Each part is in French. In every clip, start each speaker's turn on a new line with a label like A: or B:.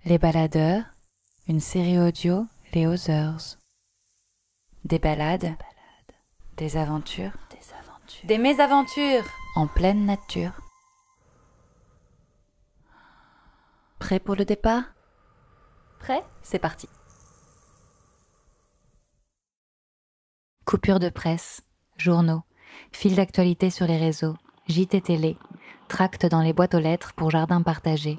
A: Les baladeurs, une série audio, les Others. Des balades, des aventures, des mésaventures en pleine nature. Prêt pour le départ? Prêt? C'est parti. Coupure de presse, journaux, fil d'actualité sur les réseaux, JT télé, tracts dans les boîtes aux lettres pour jardins partagés.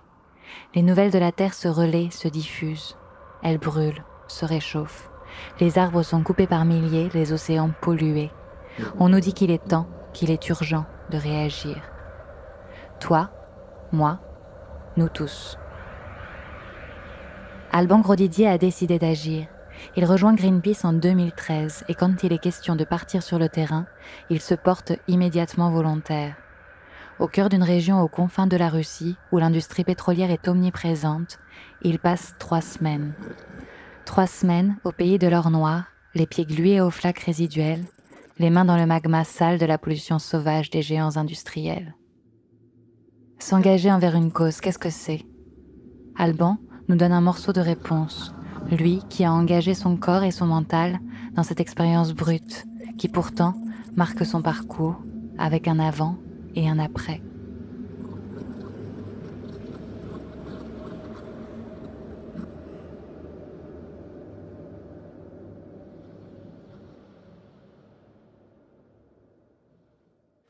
A: Les nouvelles de la Terre se relaient, se diffusent. Elles brûlent, se réchauffent. Les arbres sont coupés par milliers, les océans pollués. On nous dit qu'il est temps, qu'il est urgent de réagir. Toi, moi, nous tous. Alban Grosdidier a décidé d'agir. Il rejoint Greenpeace en 2013 et quand il est question de partir sur le terrain, il se porte immédiatement volontaire. Au cœur d'une région aux confins de la Russie, où l'industrie pétrolière est omniprésente, il passe 3 semaines. 3 semaines au pays de l'or noir, les pieds glués aux flaques résiduelles, les mains dans le magma sale de la pollution sauvage des géants industriels. S'engager envers une cause, qu'est-ce que c'est? Alban nous donne un morceau de réponse, lui qui a engagé son corps et son mental dans cette expérience brute, qui pourtant marque son parcours avec un avant et un après.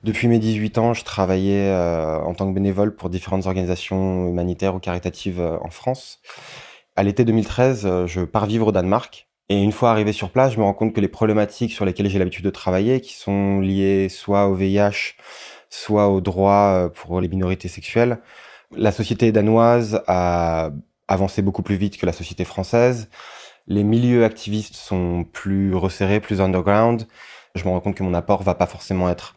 B: Depuis mes 18 ans, je travaillais en tant que bénévole pour différentes organisations humanitaires ou caritatives en France. À l'été 2013, je pars vivre au Danemark. Et une fois arrivé sur place, je me rends compte que les problématiques sur lesquelles j'ai l'habitude de travailler, qui sont liées soit au VIH, soit aux droits pour les minorités sexuelles, la société danoise a avancé beaucoup plus vite que la société française. Les milieux activistes sont plus resserrés, plus underground. Je me rends compte que mon apport va pas forcément être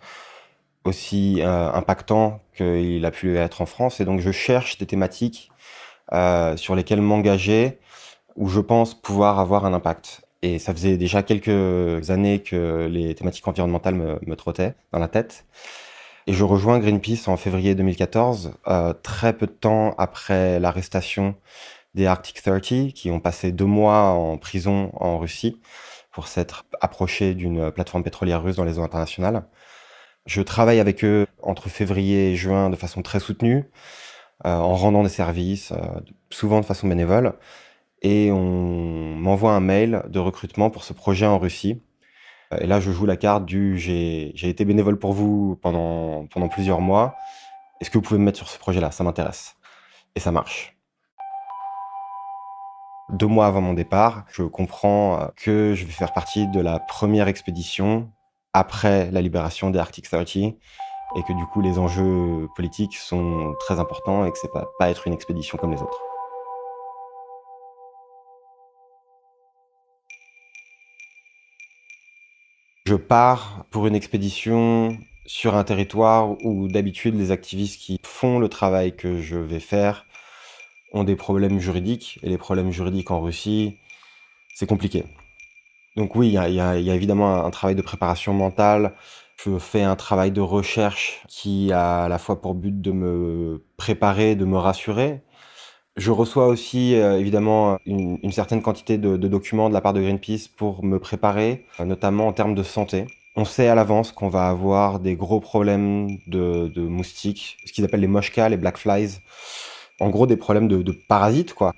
B: aussi impactant qu'il a pu être en France. Et donc, je cherche des thématiques sur lesquelles m'engager, où je pense pouvoir avoir un impact. Et ça faisait déjà quelques années que les thématiques environnementales me trottaient dans la tête. Et je rejoins Greenpeace en février 2014, très peu de temps après l'arrestation des Arctic 30, qui ont passé 2 mois en prison en Russie pour s'être approchés d'une plateforme pétrolière russe dans les eaux internationales. Je travaille avec eux entre février et juin de façon très soutenue, en rendant des services, souvent de façon bénévole. Et on m'envoie un mail de recrutement pour ce projet en Russie. Et là, je joue la carte du j'ai été bénévole pour vous pendant plusieurs mois. Est-ce que vous pouvez me mettre sur ce projet-là? Ça m'intéresse. Et ça marche. 2 mois avant mon départ, je comprends que je vais faire partie de la première expédition après la libération des Arctic 30 et que du coup les enjeux politiques sont très importants et que c'est pas être une expédition comme les autres. Je pars pour une expédition sur un territoire où d'habitude les activistes qui font le travail que je vais faire ont des problèmes juridiques, et les problèmes juridiques en Russie, c'est compliqué. Donc oui, il y a évidemment un travail de préparation mentale. Je fais un travail de recherche qui a à la fois pour but de me préparer, de me rassurer. Je reçois aussi évidemment une certaine quantité de documents de la part de Greenpeace pour me préparer, notamment en termes de santé. On sait à l'avance qu'on va avoir des gros problèmes de moustiques, ce qu'ils appellent les moshkas, les black flies. En gros, des problèmes de parasites, quoi.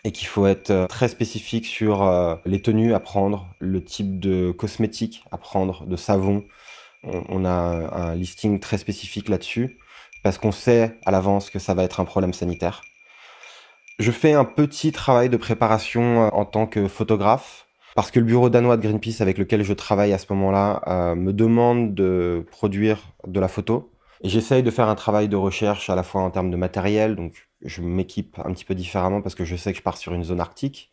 B: Et qu'il faut être très spécifique sur les tenues à prendre, le type de cosmétiques à prendre, de savon. On a un listing très spécifique là-dessus, parce qu'on sait à l'avance que ça va être un problème sanitaire. Je fais un petit travail de préparation en tant que photographe, parce que le bureau danois de Greenpeace avec lequel je travaille à ce moment-là me demande de produire de la photo. Et j'essaye de faire un travail de recherche à la fois en termes de matériel, donc je m'équipe un petit peu différemment parce que je sais que je pars sur une zone arctique.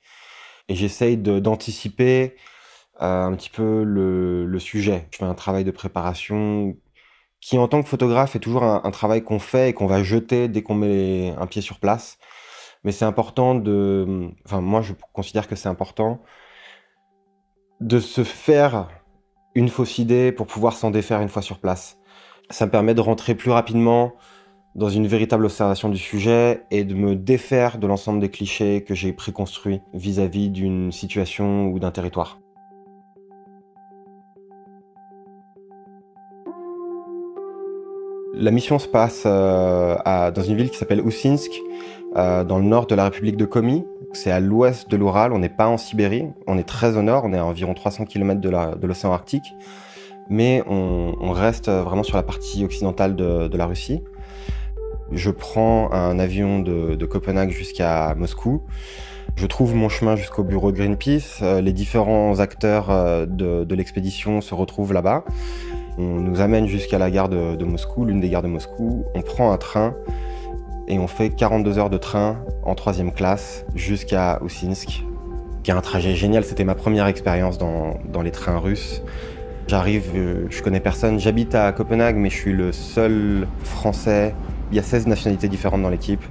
B: Et j'essaye d'anticiper un petit peu le sujet. Je fais un travail de préparation qui, en tant que photographe, est toujours un travail qu'on fait et qu'on va jeter dès qu'on met un pied sur place. Mais c'est important enfin, moi, je considère que c'est important de se faire une fausse idée pour pouvoir s'en défaire une fois sur place. Ça me permet de rentrer plus rapidement dans une véritable observation du sujet et de me défaire de l'ensemble des clichés que j'ai préconstruits vis-à-vis d'une situation ou d'un territoire. La mission se passe dans une ville qui s'appelle Oussinsk, dans le nord de la République de Komi. C'est à l'ouest de l'Oural, on n'est pas en Sibérie, on est très au nord, on est à environ 300 km de l'océan Arctique, mais on reste vraiment sur la partie occidentale de la Russie. Je prends un avion de Copenhague jusqu'à Moscou. Je trouve mon chemin jusqu'au bureau de Greenpeace. Les différents acteurs de l'expédition se retrouvent là-bas. On nous amène jusqu'à la gare de Moscou, l'une des gares de Moscou. On prend un train et on fait 42 heures de train en 3e classe jusqu'à Oussinsk, qui est un trajet génial. C'était ma première expérience dans les trains russes. J'arrive, je connais personne. J'habite à Copenhague, mais je suis le seul Français. Il y a 16 nationalités différentes dans l'équipe.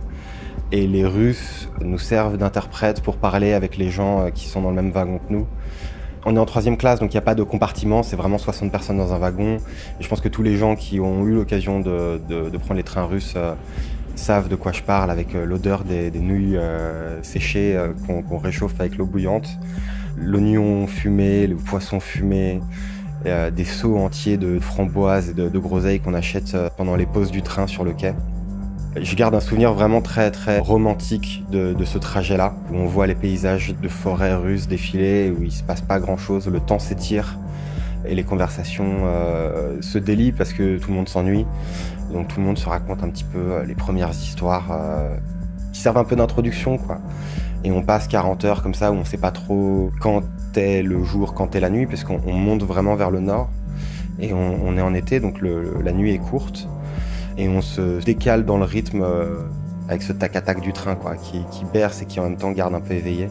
B: Et les Russes nous servent d'interprètes pour parler avec les gens qui sont dans le même wagon que nous. On est en 3e classe, donc il n'y a pas de compartiment, c'est vraiment 60 personnes dans un wagon. Et je pense que tous les gens qui ont eu l'occasion de prendre les trains russes savent de quoi je parle, avec l'odeur des nouilles séchées qu'on réchauffe avec l'eau bouillante, l'oignon fumé, le poisson fumé, des seaux entiers de framboises et de groseilles qu'on achète pendant les pauses du train sur le quai. Je garde un souvenir vraiment très très romantique de ce trajet-là, où on voit les paysages de forêt russes défiler, où il se passe pas grand-chose, le temps s'étire et les conversations se délient parce que tout le monde s'ennuie. Donc tout le monde se raconte un petit peu les premières histoires qui servent un peu d'introduction, quoi. Et on passe 40 heures comme ça où on sait pas trop quand est le jour, quand est la nuit, parce qu'on monte vraiment vers le nord et on est en été, donc la nuit est courte. Et on se décale dans le rythme avec ce tac-à-tac du train, quoi, qui berce et qui en même temps garde un peu éveillé.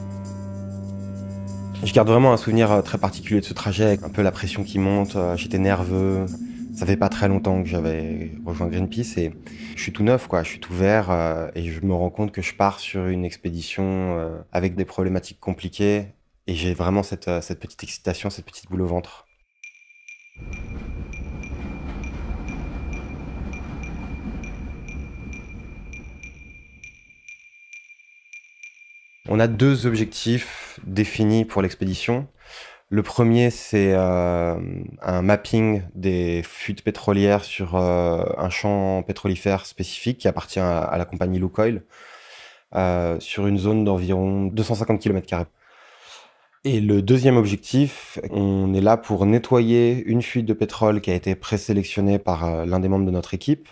B: Je garde vraiment un souvenir très particulier de ce trajet, avec un peu la pression qui monte, j'étais nerveux. Ça fait pas très longtemps que j'avais rejoint Greenpeace et je suis tout neuf, quoi, je suis tout vert et je me rends compte que je pars sur une expédition avec des problématiques compliquées et j'ai vraiment cette petite excitation, cette petite boule au ventre. On a 2 objectifs définis pour l'expédition. Le premier, c'est un mapping des fuites pétrolières sur un champ pétrolifère spécifique qui appartient à la compagnie Lukoil, sur une zone d'environ 250 km². Et le deuxième objectif, on est là pour nettoyer une fuite de pétrole qui a été présélectionnée par l'un des membres de notre équipe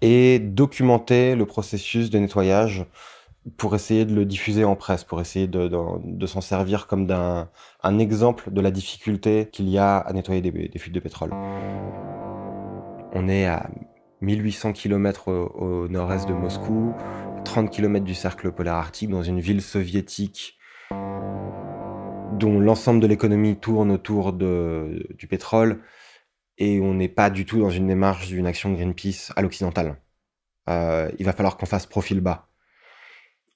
B: et documenter le processus de nettoyage pour essayer de le diffuser en presse, pour essayer de s'en servir comme un exemple de la difficulté qu'il y a à nettoyer des fuites de pétrole. On est à 1800 km au nord-est de Moscou, 30 km du cercle polaire arctique, dans une ville soviétique dont l'ensemble de l'économie tourne autour du pétrole, et on n'est pas du tout dans une démarche d'une action Greenpeace à l'occidental. Il va falloir qu'on fasse profil bas.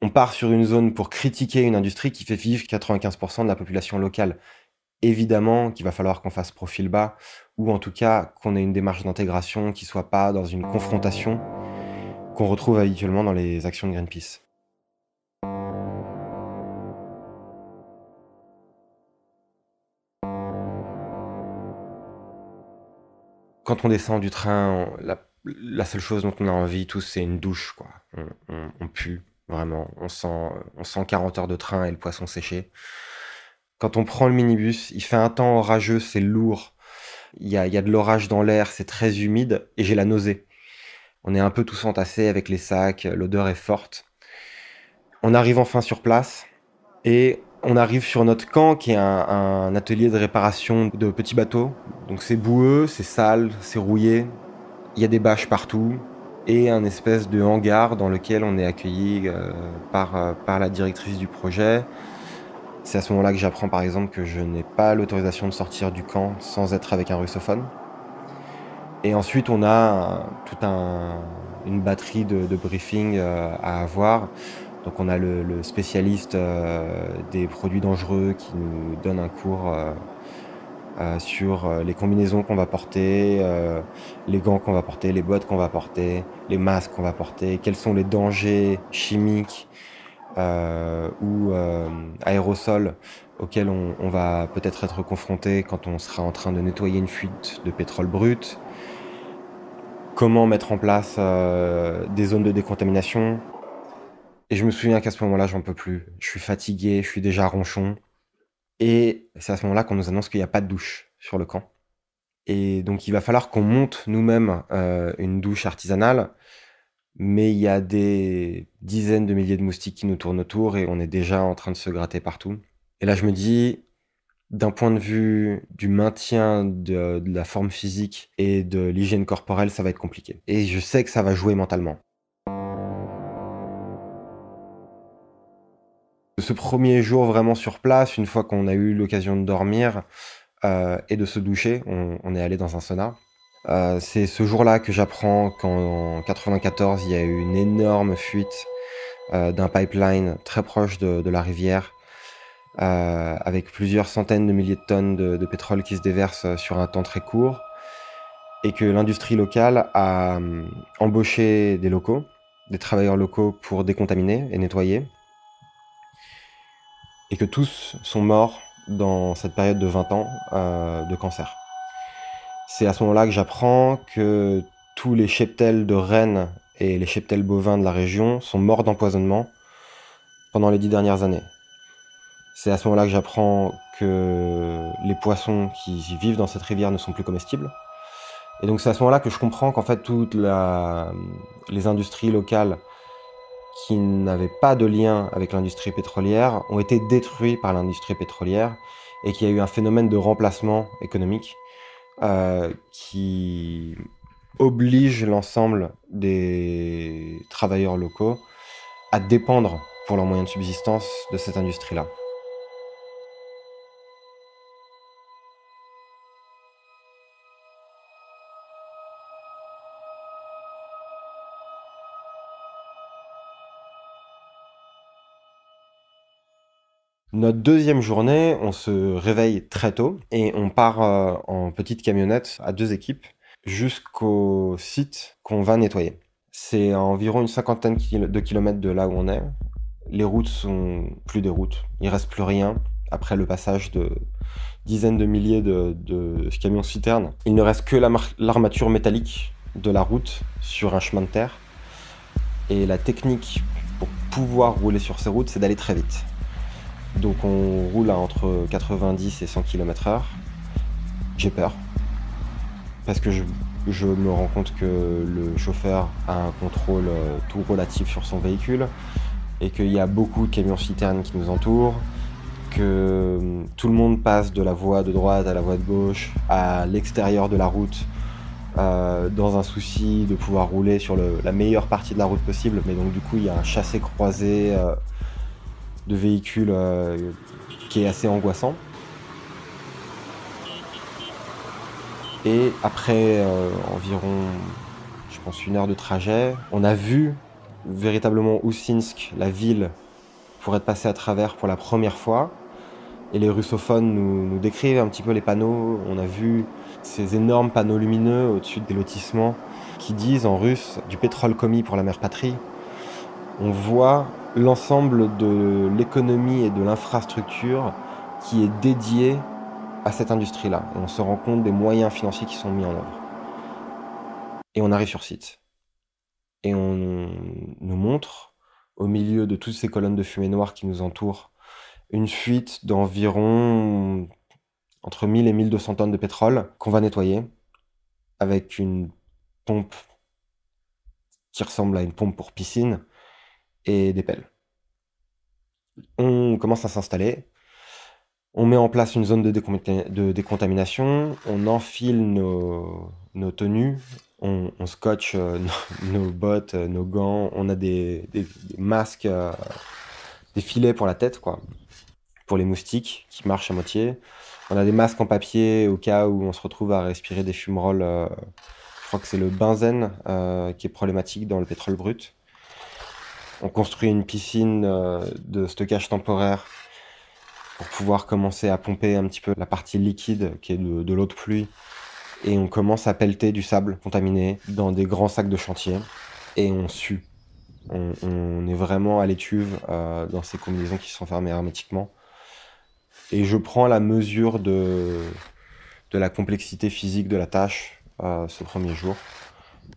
B: On part sur une zone pour critiquer une industrie qui fait vivre 95% de la population locale. Évidemment qu'il va falloir qu'on fasse profil bas, ou en tout cas qu'on ait une démarche d'intégration qui soit pas dans une confrontation qu'on retrouve habituellement dans les actions de Greenpeace. Quand on descend du train, la seule chose dont on a envie tous, c'est une douche, quoi. On pue. Vraiment, on sent 40 heures de train et le poisson séché. Quand on prend le minibus, il fait un temps orageux, c'est lourd. Il y a de l'orage dans l'air, c'est très humide et j'ai la nausée. On est un peu tous entassés avec les sacs, l'odeur est forte. On arrive enfin sur place et on arrive sur notre camp qui est un atelier de réparation de petits bateaux. Donc c'est boueux, c'est sale, c'est rouillé. Il y a des bâches partout. Et un espèce de hangar dans lequel on est accueilli par la directrice du projet. C'est à ce moment-là que j'apprends par exemple que je n'ai pas l'autorisation de sortir du camp sans être avec un russophone. Et ensuite on a une batterie de briefing à avoir. Donc on a le spécialiste des produits dangereux qui nous donne un cours sur les combinaisons qu'on va porter, les gants qu'on va porter, les bottes qu'on va porter, les masques qu'on va porter, quels sont les dangers chimiques ou aérosols auxquels on va peut-être être confronté quand on sera en train de nettoyer une fuite de pétrole brut, comment mettre en place des zones de décontamination. Et je me souviens qu'à ce moment-là, j'en peux plus. Je suis fatigué, je suis déjà ronchon. Et c'est à ce moment-là qu'on nous annonce qu'il n'y a pas de douche sur le camp. Et donc il va falloir qu'on monte nous-mêmes une douche artisanale, mais il y a des dizaines de milliers de moustiques qui nous tournent autour et on est déjà en train de se gratter partout. Et là je me dis, d'un point de vue du maintien de la forme physique et de l'hygiène corporelle, ça va être compliqué. Et je sais que ça va jouer mentalement. Ce premier jour vraiment sur place, une fois qu'on a eu l'occasion de dormir et de se doucher, on est allé dans un sauna. C'est ce jour-là que j'apprends qu'en 94, il y a eu une énorme fuite d'un pipeline très proche de la rivière, avec plusieurs centaines de milliers de tonnes de pétrole qui se déversent sur un temps très court, et que l'industrie locale a embauché des locaux, des travailleurs locaux pour décontaminer et nettoyer, et que tous sont morts dans cette période de 20 ans de cancer. C'est à ce moment-là que j'apprends que tous les cheptels de rennes et les cheptels bovins de la région sont morts d'empoisonnement pendant les 10 dernières années. C'est à ce moment-là que j'apprends que les poissons qui vivent dans cette rivière ne sont plus comestibles. Et donc c'est à ce moment-là que je comprends qu'en fait toutes les industries locales qui n'avaient pas de lien avec l'industrie pétrolière ont été détruites par l'industrie pétrolière et qu'il y a eu un phénomène de remplacement économique qui oblige l'ensemble des travailleurs locaux à dépendre pour leurs moyens de subsistance de cette industrie-là. Notre deuxième journée, on se réveille très tôt et on part en petite camionnette à 2 équipes jusqu'au site qu'on va nettoyer. C'est à environ une cinquantaine de kilomètres de là où on est. Les routes sont plus des routes, il reste plus rien après le passage de dizaines de milliers de camions-citernes. Il ne reste que l'armature métallique de la route sur un chemin de terre. Et la technique pour pouvoir rouler sur ces routes, c'est d'aller très vite. Donc on roule à entre 90 et 100 km/h. J'ai peur. Parce que je me rends compte que le chauffeur a un contrôle tout relatif sur son véhicule et qu'il y a beaucoup de camions-citernes qui nous entourent, que tout le monde passe de la voie de droite à la voie de gauche, à l'extérieur de la route, dans un souci de pouvoir rouler sur la meilleure partie de la route possible. Mais donc du coup, il y a un chassé-croisé de véhicules qui est assez angoissant. Et après environ, je pense, 1 heure de trajet, on a vu véritablement Oussinsk, la ville, pour être passé à travers pour la première fois. Et les russophones nous décrivent un petit peu les panneaux. On a vu ces énormes panneaux lumineux au-dessus des lotissements qui disent en russe « du pétrole commis pour la mère patrie ». On voit l'ensemble de l'économie et de l'infrastructure qui est dédiée à cette industrie-là. Et on se rend compte des moyens financiers qui sont mis en œuvre. Et on arrive sur site. Et on nous montre, au milieu de toutes ces colonnes de fumée noire qui nous entourent, une fuite d'environ entre 1000 et 1200 tonnes de pétrole qu'on va nettoyer avec une pompe qui ressemble à une pompe pour piscine et des pelles. On commence à s'installer, on met en place une zone de décontamination, on enfile nos tenues, on scotche nos bottes, nos gants, on a des masques, des filets pour la tête, quoi, pour les moustiques qui marchent à moitié. On a des masques en papier au cas où on se retrouve à respirer des fumerolles. Je crois que c'est le benzène qui est problématique dans le pétrole brut. On construit une piscine de stockage temporaire pour pouvoir commencer à pomper un petit peu la partie liquide qui est de l'eau de pluie. Et on commence à pelleter du sable contaminé dans des grands sacs de chantier. Et on sue. On est vraiment à l'étuve dans ces combinaisons qui sont fermées hermétiquement. Et je prends la mesure de la complexité physique de la tâche ce premier jour,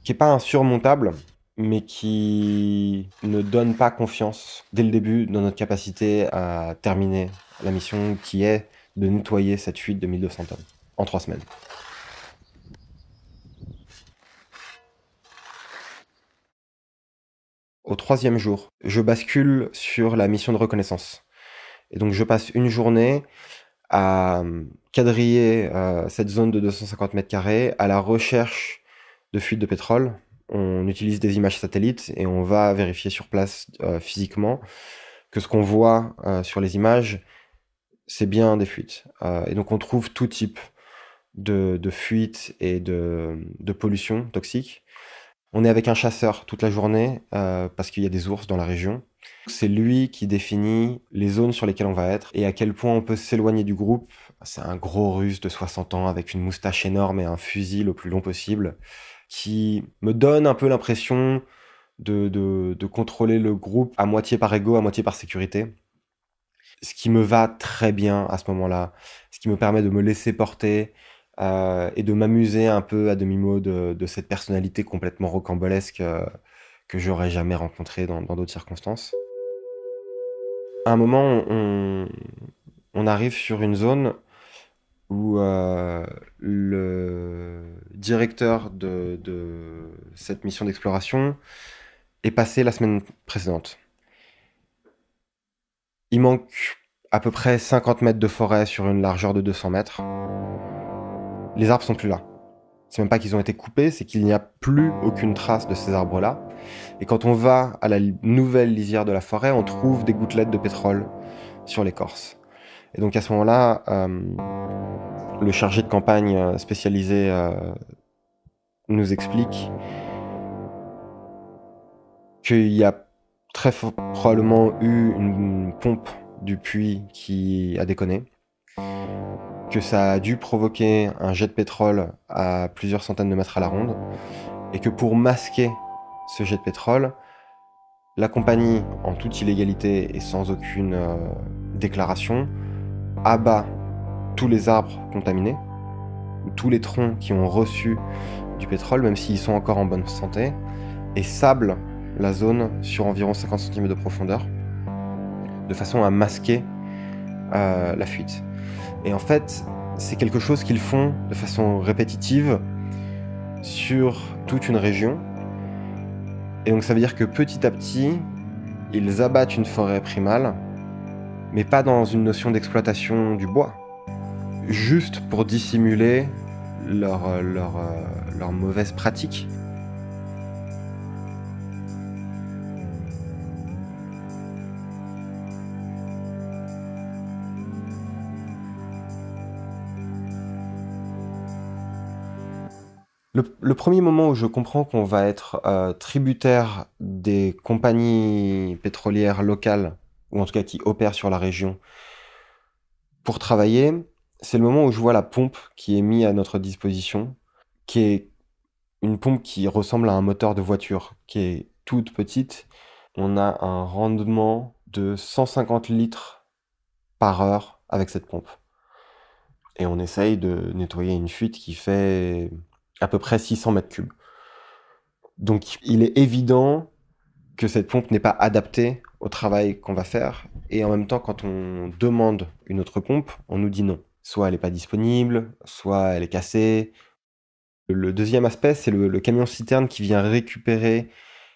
B: qui n'est pas insurmontable, mais qui ne donne pas confiance dès le début dans notre capacité à terminer la mission qui est de nettoyer cette fuite de 1200 tonnes en 3 semaines. Au 3e jour, je bascule sur la mission de reconnaissance. Et donc je passe une journée à quadriller cette zone de 250 mètres carrés à la recherche de fuites de pétrole. On utilise des images satellites et on va vérifier sur place physiquement que ce qu'on voit sur les images, c'est bien des fuites. Et donc on trouve tout type de fuites et de pollution toxique. On est avec un chasseur toute la journée parce qu'il y a des ours dans la région. C'est lui qui définit les zones sur lesquelles on va être et à quel point on peut s'éloigner du groupe. C'est un gros russe de 60 ans avec une moustache énorme et un fusil le plus long possible qui me donne un peu l'impression de contrôler le groupe à moitié par ego, à moitié par sécurité. Ce qui me va très bien à ce moment-là, ce qui me permet de me laisser porter et de m'amuser un peu à demi-mot de cette personnalité complètement rocambolesque que j'aurais jamais rencontrée dans d'autres circonstances. À un moment, on arrive sur une zone où le directeur de cette mission d'exploration est passé la semaine précédente. Il manque à peu près 50 mètres de forêt sur une largeur de 200 mètres. Les arbres sont plus là. C'est même pas qu'ils ont été coupés, c'est qu'il n'y a plus aucune trace de ces arbres-là. Et quand on va à la nouvelle lisière de la forêt, on trouve des gouttelettes de pétrole sur l'écorce. Et donc à ce moment-là, le chargé de campagne spécialisé nous explique qu'il y a très probablement eu une pompe du puits qui a déconné, que ça a dû provoquer un jet de pétrole à plusieurs centaines de mètres à la ronde, et que pour masquer ce jet de pétrole, la compagnie, en toute illégalité et sans aucune déclaration, abat tous les arbres contaminés, tous les troncs qui ont reçu du pétrole, même s'ils sont encore en bonne santé, et sable la zone sur environ 50 cm de profondeur, de façon à masquer la fuite. Et en fait, c'est quelque chose qu'ils font de façon répétitive sur toute une région. Et donc ça veut dire que petit à petit, ils abattent une forêt primale, mais pas dans une notion d'exploitation du bois, juste pour dissimuler leur mauvaise pratique. Le premier moment où je comprends qu'on va être tributaire des compagnies pétrolières locales, ou en tout cas qui opèrent sur la région, pour travailler, c'est le moment où je vois la pompe qui est mise à notre disposition, qui est une pompe qui ressemble à un moteur de voiture, qui est toute petite. On a un rendement de 150 litres par heure avec cette pompe. Et on essaye de nettoyer une fuite qui fait à peu près 600 mètres cubes. Donc il est évident que cette pompe n'est pas adaptée au travail qu'on va faire. Et en même temps, quand on demande une autre pompe, on nous dit non. Soit elle n'est pas disponible, soit elle est cassée. Le deuxième aspect, c'est le camion-citerne qui vient récupérer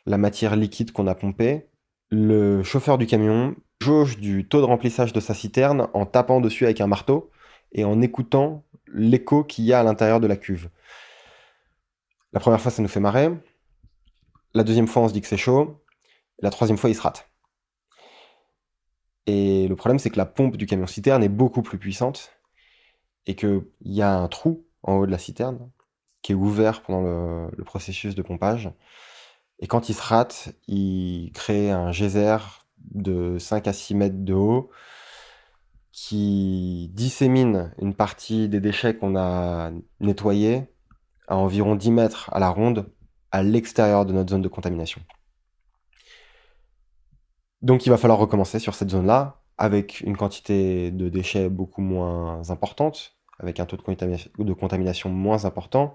B: la matière liquide qu'on a pompée. Le chauffeur du camion jauge du taux de remplissage de sa citerne en tapant dessus avec un marteau et en écoutant l'écho qu'il y a à l'intérieur de la cuve. La première fois, ça nous fait marrer. La deuxième fois, on se dit que c'est chaud. La troisième fois, il se rate. Et le problème, c'est que la pompe du camion-citerne est beaucoup plus puissante et qu'il y a un trou en haut de la citerne qui est ouvert pendant le processus de pompage. Et quand il se rate, il crée un geyser de 5 à 6 mètres de haut qui dissémine une partie des déchets qu'on a nettoyés à environ 10 mètres à la ronde à l'extérieur de notre zone de contamination. Donc il va falloir recommencer sur cette zone-là avec une quantité de déchets beaucoup moins importante, avec un taux de contamination moins important,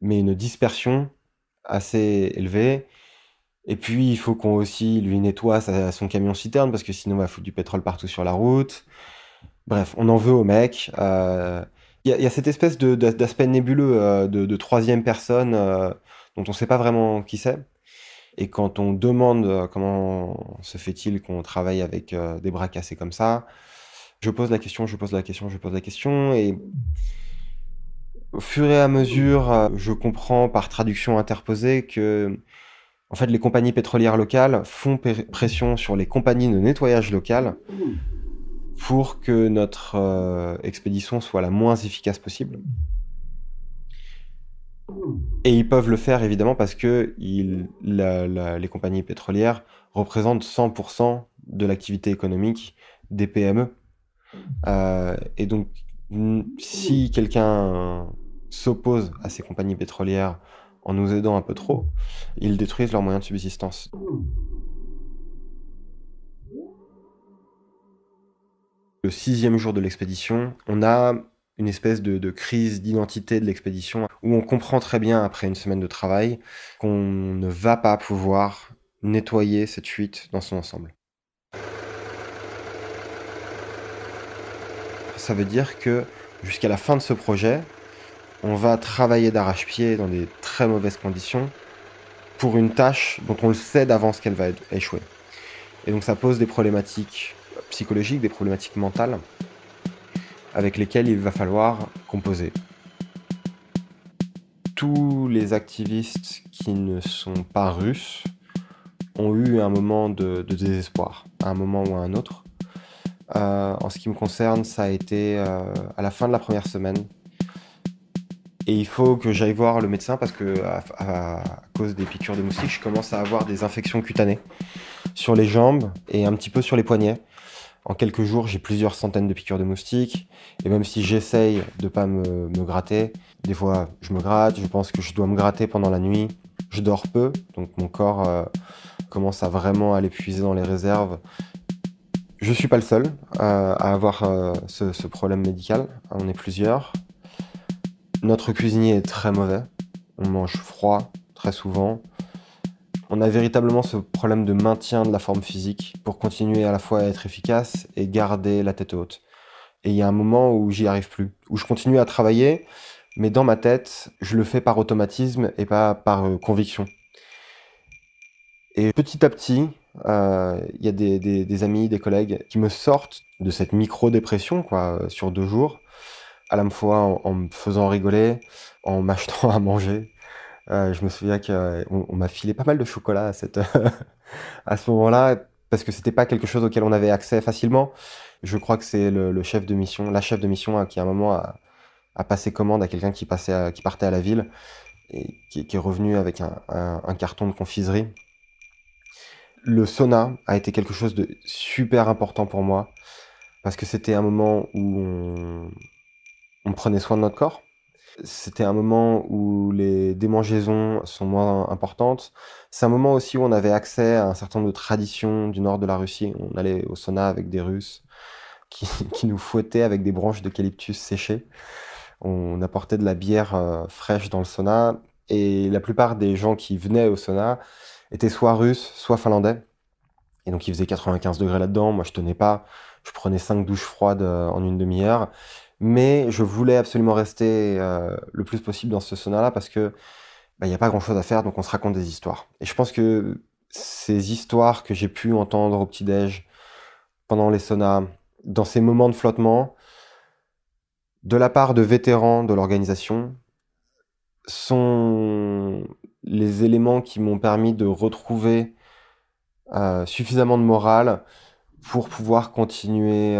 B: mais une dispersion assez élevée. Et puis il faut qu'on aussi lui nettoie son camion-citerne, parce que sinon on va foutre du pétrole partout sur la route. Bref, on en veut au mec. Il y a cette espèce d'aspect nébuleux de troisième personne dont on ne sait pas vraiment qui c'est. Et quand on demande comment se fait-il qu'on travaille avec des bras cassés comme ça, je pose la question, je pose la question, je pose la question. Et au fur et à mesure, je comprends par traduction interposée que en fait, les compagnies pétrolières locales font pression sur les compagnies de nettoyage locales pour que notre expédition soit la moins efficace possible. Et ils peuvent le faire évidemment parce que les compagnies pétrolières représentent 100% de l'activité économique des PME. Et donc, si quelqu'un s'oppose à ces compagnies pétrolières en nous aidant un peu trop, ils détruisent leurs moyens de subsistance. Le 6e jour de l'expédition, on a une espèce de crise d'identité de l'expédition où on comprend très bien, après une semaine de travail, qu'on ne va pas pouvoir nettoyer cette fuite dans son ensemble. Ça veut dire que jusqu'à la fin de ce projet, on va travailler d'arrache-pied dans des très mauvaises conditions pour une tâche dont on le sait d'avance qu'elle va échouer. Et donc ça pose des problématiques psychologiques, des problématiques mentales avec lesquelles il va falloir composer. Tous les activistes qui ne sont pas russes ont eu un moment de désespoir, à un moment ou à un autre. En ce qui me concerne, ça a été à la fin de la première semaine. Et il faut que j'aille voir le médecin parce que, à cause des piqûres de moustiques, je commence à avoir des infections cutanées sur les jambes et un petit peu sur les poignets. En quelques jours, j'ai plusieurs centaines de piqûres de moustiques. Et même si j'essaye de pas me gratter, des fois je me gratte, je pense que je dois me gratter pendant la nuit. Je dors peu, donc mon corps commence à vraiment à l'épuiser dans les réserves. Je suis pas le seul à avoir ce problème médical. On est plusieurs. Notre cuisinier est très mauvais. On mange froid très souvent. On a véritablement ce problème de maintien de la forme physique pour continuer à la fois à être efficace et garder la tête haute. Et il y a un moment où j'y arrive plus, où je continue à travailler, mais dans ma tête, je le fais par automatisme et pas par conviction. Et petit à petit, il y a des amis, des collègues qui me sortent de cette micro-dépression quoi, sur 2 jours, à la fois en me faisant rigoler, en m'achetant à manger. Je me souviens qu'on m'a filé pas mal de chocolat à ce moment-là, parce que c'était pas quelque chose auquel on avait accès facilement. Je crois que c'est le chef de mission, la chef de mission qui à un moment a passé commande à quelqu'un qui partait à la ville et qui est revenu avec un carton de confiserie. Le sauna a été quelque chose de super important pour moi parce que c'était un moment où on prenait soin de notre corps. C'était un moment où les démangeaisons sont moins importantes. C'est un moment aussi où on avait accès à un certain nombre de traditions du nord de la Russie. On allait au sauna avec des Russes qui nous fouettaient avec des branches d'eucalyptus séchées. On apportait de la bière fraîche dans le sauna. Et la plupart des gens qui venaient au sauna étaient soit russes, soit finlandais. Et donc il faisait 95 degrés là-dedans. Moi, je tenais pas. Je prenais 5 douches froides en une demi-heure. Mais je voulais absolument rester le plus possible dans ce sauna-là parce que il n'y a pas grand-chose à faire, donc on se raconte des histoires. Et je pense que ces histoires que j'ai pu entendre au petit-déj, pendant les saunas, dans ces moments de flottement, de la part de vétérans de l'organisation, sont les éléments qui m'ont permis de retrouver suffisamment de morale pour pouvoir continuer,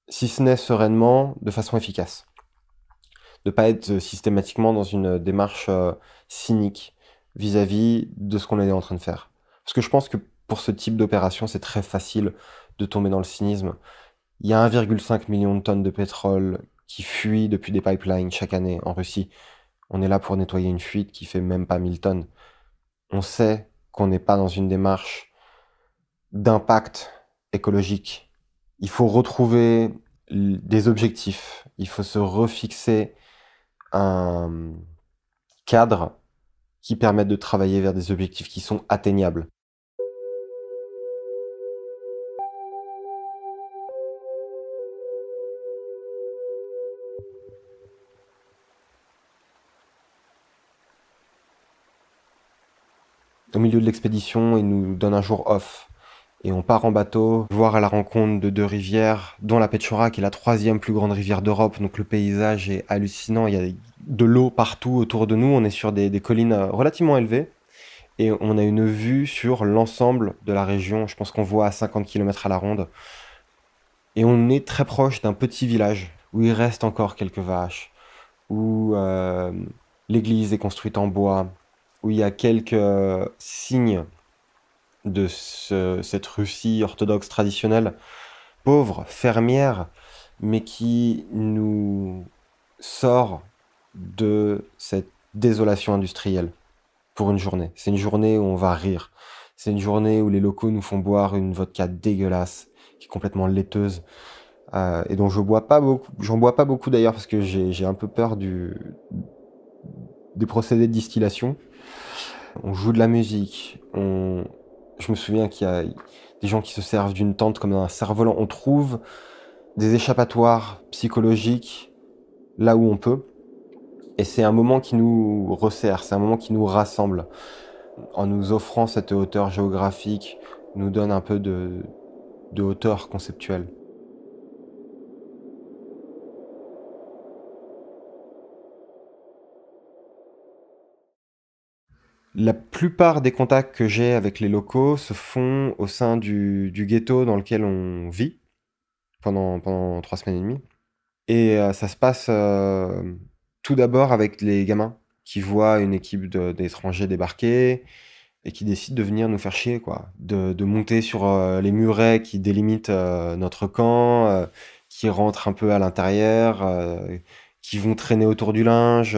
B: si ce n'est sereinement, de façon efficace. De ne pas être systématiquement dans une démarche cynique vis-à-vis de ce qu'on est en train de faire. Parce que je pense que pour ce type d'opération, c'est très facile de tomber dans le cynisme. Il y a 1,5 million de tonnes de pétrole qui fuient depuis des pipelines chaque année en Russie. On est là pour nettoyer une fuite qui fait même pas 1000 tonnes. On sait qu'on n'est pas dans une démarche d'impact écologique. Il faut retrouver des objectifs. Il faut se refixer un cadre qui permette de travailler vers des objectifs qui sont atteignables. Au milieu de l'expédition, il nous donne un jour off. Et on part en bateau, voir à la rencontre de deux rivières, dont la Petchora, qui est la 3e plus grande rivière d'Europe. Donc le paysage est hallucinant. Il y a de l'eau partout autour de nous. On est sur des collines relativement élevées. Et on a une vue sur l'ensemble de la région. Je pense qu'on voit à 50 km à la ronde. Et on est très proche d'un petit village où il reste encore quelques vaches, où l'église est construite en bois, où il y a quelques signes de cette Russie orthodoxe traditionnelle, pauvre, fermière, mais qui nous sort de cette désolation industrielle pour une journée. C'est une journée où on va rire. C'est une journée où les locaux nous font boire une vodka dégueulasse, qui est complètement laiteuse, et dont je bois pas beaucoup. J'en bois pas beaucoup d'ailleurs parce que j'ai un peu peur des procédés de distillation. On joue de la musique. Je me souviens qu'il y a des gens qui se servent d'une tente comme un cerf-volant. On trouve des échappatoires psychologiques là où on peut. Et c'est un moment qui nous resserre, c'est un moment qui nous rassemble. En nous offrant cette hauteur géographique, nous donne un peu de hauteur conceptuelle. La plupart des contacts que j'ai avec les locaux se font au sein du ghetto dans lequel on vit pendant 3 semaines et demie. Et ça se passe tout d'abord avec les gamins qui voient une équipe d'étrangers débarquer et qui décident de venir nous faire chier, quoi. De monter sur les murets qui délimitent notre camp, qui rentrent un peu à l'intérieur, qui vont traîner autour du linge,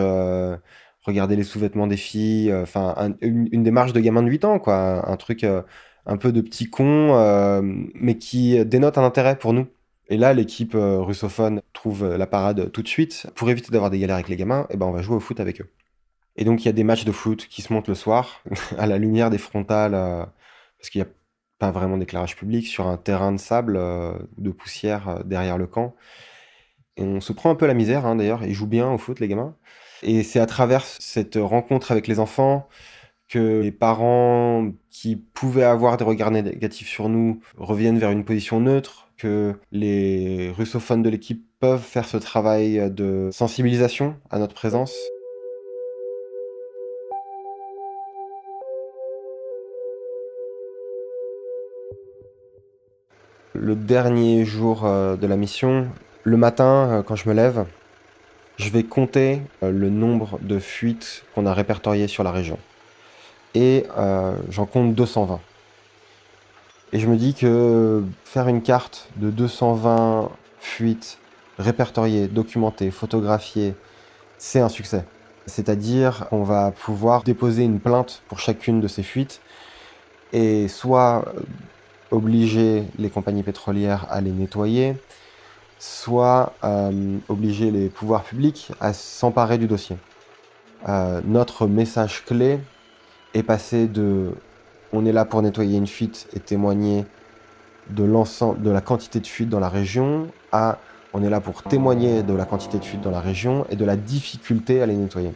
B: regarder les sous-vêtements des filles, enfin une démarche de gamin de 8 ans, quoi. Un truc un peu de petit con, mais qui dénote un intérêt pour nous. Et là, l'équipe russophone trouve la parade tout de suite. Pour éviter d'avoir des galères avec les gamins, eh ben, on va jouer au foot avec eux. Et donc, il y a des matchs de foot qui se montent le soir, à la lumière des frontales, parce qu'il n'y a pas vraiment d'éclairage public, sur un terrain de sable, de poussière derrière le camp. Et on se prend un peu la misère, hein, d'ailleurs. Ils jouent bien au foot, les gamins. Et c'est à travers cette rencontre avec les enfants que les parents qui pouvaient avoir des regards négatifs sur nous reviennent vers une position neutre, que les russophones de l'équipe peuvent faire ce travail de sensibilisation à notre présence. Le dernier jour de la mission, le matin, quand je me lève, je vais compter le nombre de fuites qu'on a répertoriées sur la région. Et j'en compte 220. Et je me dis que faire une carte de 220 fuites répertoriées, documentées, photographiées, c'est un succès. C'est-à-dire qu'on va pouvoir déposer une plainte pour chacune de ces fuites et soit obliger les compagnies pétrolières à les nettoyer, soit obliger les pouvoirs publics à s'emparer du dossier. Notre message clé est passé de « on est là pour nettoyer une fuite et témoigner de l'ensemble de la quantité de fuites dans la région » à « on est là pour témoigner de la quantité de fuites dans la région et de la difficulté à les nettoyer ».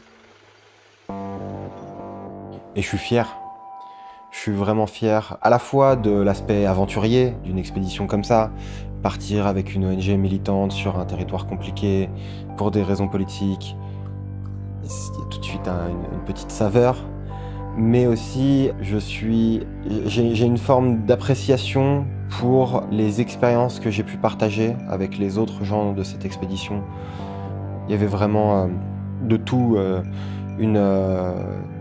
B: Et je suis fier. Je suis vraiment fier à la fois de l'aspect aventurier d'une expédition comme ça, partir avec une ONG militante sur un territoire compliqué pour des raisons politiques. Il y a tout de suite une petite saveur. Mais aussi, j'ai une forme d'appréciation pour les expériences que j'ai pu partager avec les autres gens de cette expédition. Il y avait vraiment de tout. Une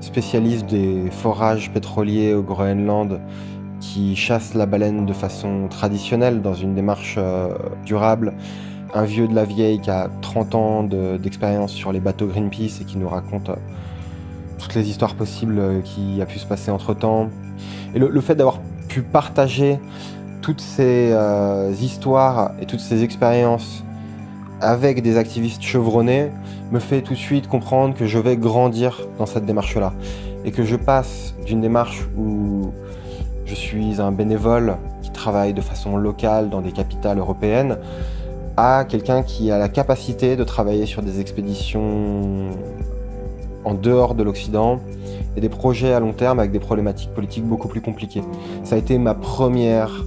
B: spécialiste des forages pétroliers au Groenland qui chasse la baleine de façon traditionnelle, dans une démarche durable. Un vieux de la vieille qui a 30 ans d'expérience sur les bateaux Greenpeace et qui nous raconte toutes les histoires possibles qui a pu se passer entre-temps. Et le fait d'avoir pu partager toutes ces histoires et toutes ces expériences avec des activistes chevronnés me fait tout de suite comprendre que je vais grandir dans cette démarche-là. Et que je passe d'une démarche où je suis un bénévole qui travaille de façon locale dans des capitales européennes à quelqu'un qui a la capacité de travailler sur des expéditions en dehors de l'Occident et des projets à long terme avec des problématiques politiques beaucoup plus compliquées. Ça a été ma première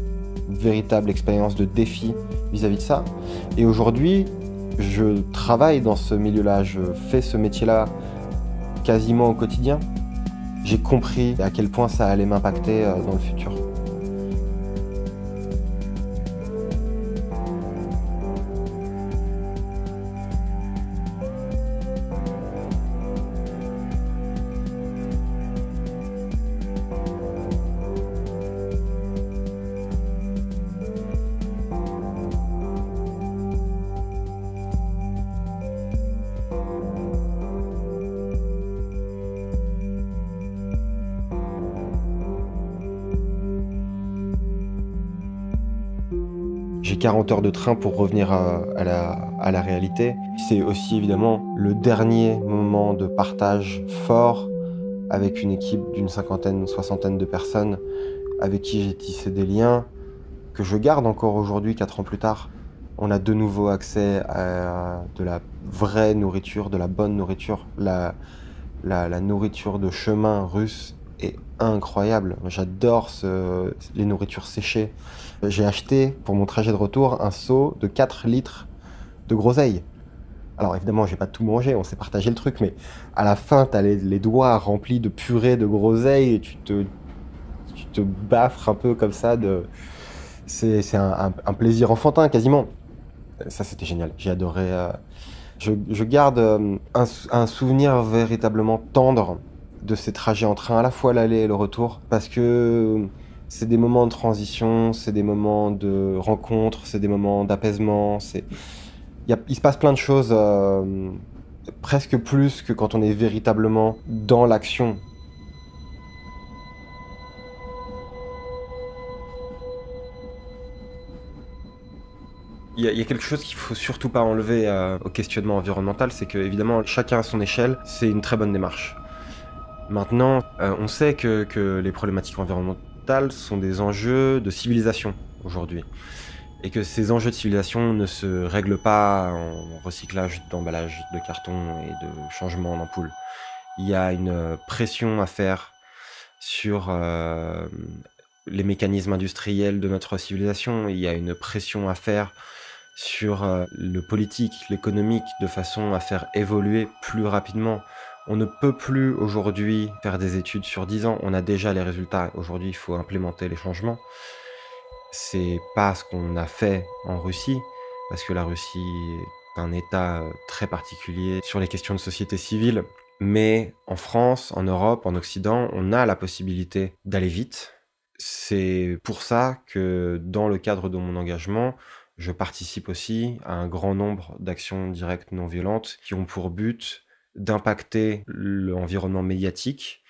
B: véritable expérience de défi vis-à-vis de ça. Et aujourd'hui, je travaille dans ce milieu-là, je fais ce métier-là quasiment au quotidien. J'ai compris à quel point ça allait m'impacter dans le futur. J'ai 40 heures de train pour revenir à la réalité. C'est aussi évidemment le dernier moment de partage fort avec une équipe d'une cinquantaine, soixantaine de personnes avec qui j'ai tissé des liens que je garde encore aujourd'hui, 4 ans plus tard. On a de nouveau accès à de la vraie nourriture, de la bonne nourriture. La nourriture de chemin russe est incroyable. J'adore les nourritures séchées. J'ai acheté pour mon trajet de retour un seau de 4 litres de groseille. Alors évidemment, j'ai pas tout mangé, on s'est partagé le truc, mais à la fin, t'as les doigts remplis de purée de groseille et tu te baffres un peu comme ça. C'est un plaisir enfantin quasiment. Ça, c'était génial. J'ai adoré. Je garde un souvenir véritablement tendre de ces trajets en train, à la fois l'aller et le retour, parce que c'est des moments de transition, c'est des moments de rencontre, c'est des moments d'apaisement. Il se passe plein de choses, presque plus que quand on est véritablement dans l'action. Il y a quelque chose qu'il faut surtout pas enlever au questionnement environnemental, c'est que évidemment chacun à son échelle, c'est une très bonne démarche. Maintenant, on sait que les problématiques environnementales sont des enjeux de civilisation aujourd'hui. Et que ces enjeux de civilisation ne se règlent pas en recyclage d'emballage de carton et de changement d'ampoule. Il y a une pression à faire sur les mécanismes industriels de notre civilisation. Il y a une pression à faire sur le politique, l'économique, de façon à faire évoluer plus rapidement. On ne peut plus aujourd'hui faire des études sur 10 ans, on a déjà les résultats. Aujourd'hui, il faut implémenter les changements. C'est pas ce qu'on a fait en Russie, parce que la Russie est un État très particulier sur les questions de société civile. Mais en France, en Europe, en Occident, on a la possibilité d'aller vite. C'est pour ça que dans le cadre de mon engagement, je participe aussi à un grand nombre d'actions directes non violentes qui ont pour but d'impacter l'environnement médiatique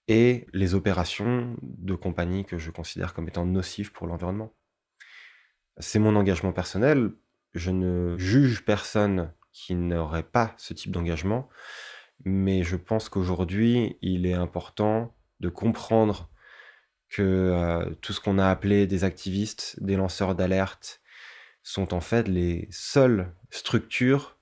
B: et les opérations de compagnies que je considère comme étant nocives pour l'environnement. C'est mon engagement personnel. Je ne juge personne qui n'aurait pas ce type d'engagement, mais je pense qu'aujourd'hui, il est important de comprendre que tout ce qu'on a appelé des activistes, des lanceurs d'alerte, sont en fait les seules structures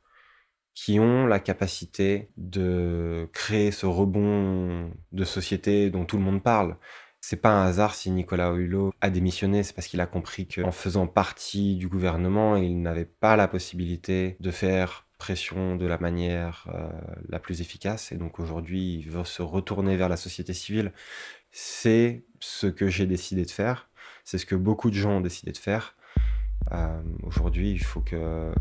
B: qui ont la capacité de créer ce rebond de société dont tout le monde parle. C'est pas un hasard si Nicolas Hulot a démissionné, c'est parce qu'il a compris qu'en faisant partie du gouvernement, il n'avait pas la possibilité de faire pression de la manière la plus efficace. Et donc aujourd'hui, il veut se retourner vers la société civile. C'est ce que j'ai décidé de faire. C'est ce que beaucoup de gens ont décidé de faire. Aujourd'hui, il faut que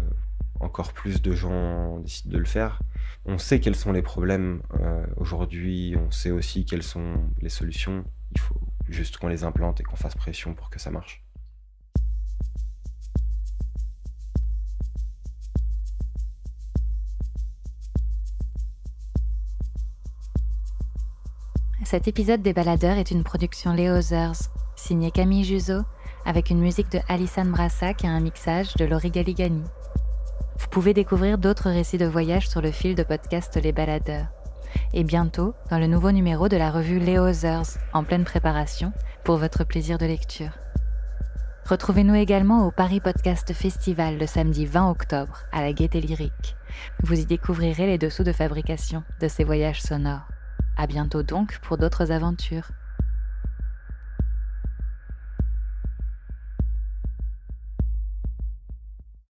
B: encore plus de gens décident de le faire. On sait quels sont les problèmes aujourd'hui, on sait aussi quelles sont les solutions. Il faut juste qu'on les implante et qu'on fasse pression pour que ça marche.
A: Cet épisode des Baladeurs est une production Les Others, signée Camille Juzo, avec une musique de Alissane Brassac et un mixage de Laurie Galigani. Vous pouvez découvrir d'autres récits de voyage sur le fil de podcast Les Baladeurs. Et bientôt, dans le nouveau numéro de la revue Les Others, en pleine préparation, pour votre plaisir de lecture. Retrouvez-nous également au Paris Podcast Festival le samedi 20 octobre, à la Gaîté Lyrique. Vous y découvrirez les dessous de fabrication de ces voyages sonores. À bientôt donc pour d'autres aventures.